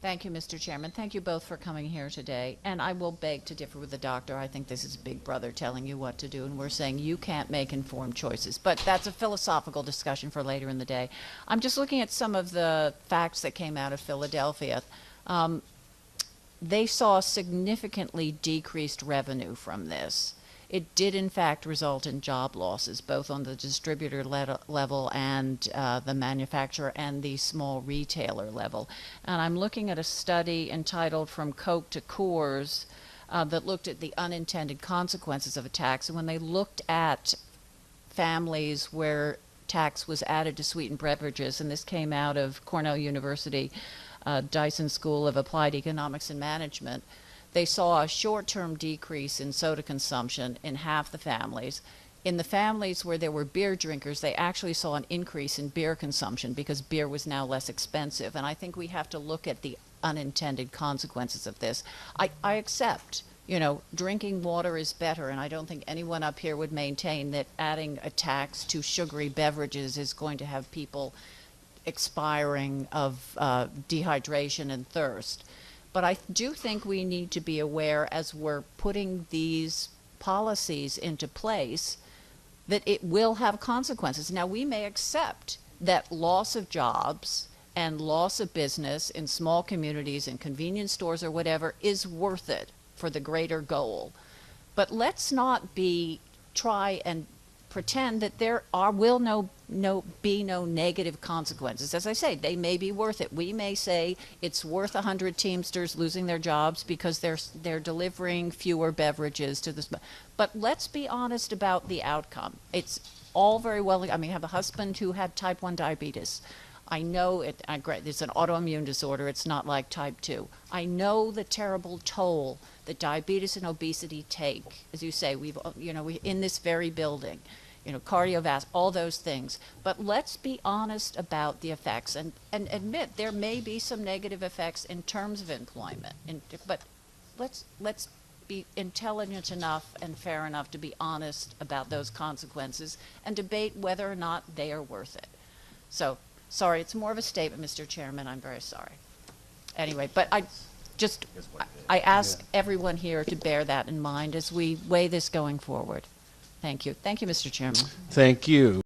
Thank you, Mr. Chairman. Thank you both for coming here today. And I will beg to differ with the doctor. I think this is Big Brother telling you what to do, and we're saying you can't make informed choices. But that's a philosophical discussion for later in the day. I'm just looking at some of the facts that came out of Philadelphia. They saw significantly decreased revenue from this. It did, in fact, result in job losses, both on the distributor level and the manufacturer and the small retailer level. And I'm looking at a study entitled From Coke to Coors that looked at the unintended consequences of a tax. And when they looked at families where tax was added to sweetened beverages, and this came out of Cornell University, Dyson School of Applied Economics and Management, they saw a short-term decrease in soda consumption in half the families. In the families where there were beer drinkers, they actually saw an increase in beer consumption because beer was now less expensive. And I think we have to look at the unintended consequences of this. I accept, drinking water is better, and I don't think anyone up here would maintain that adding a tax to sugary beverages is going to have people expiring of dehydration and thirst. But I do think we need to be aware, as we're putting these policies into place, that it will have consequences. Now, we may accept that loss of jobs and loss of business in small communities and convenience stores or whatever is worth it for the greater goal. But let's not try and pretend that there will be no negative consequences. As I say, they may be worth it. We may say it's worth 100 Teamsters losing their jobs because they're delivering fewer beverages to this. But let's be honest about the outcome. It's all very well. I have a husband who had type 1 diabetes. I know it's an autoimmune disorder. It's not like type 2. I know the terrible toll that diabetes and obesity take. As you say, we in this very building, cardiovascular, all those things. But let's be honest about the effects and admit there may be some negative effects in terms of employment. But let's be intelligent enough and fair enough to be honest about those consequences and debate whether or not they are worth it. So, sorry, it's more of a statement, Mr. Chairman. I'm very sorry. Anyway, but I ask everyone here to bear that in mind as we weigh this going forward. Thank you. Thank you, Mr. Chairman. Thank you.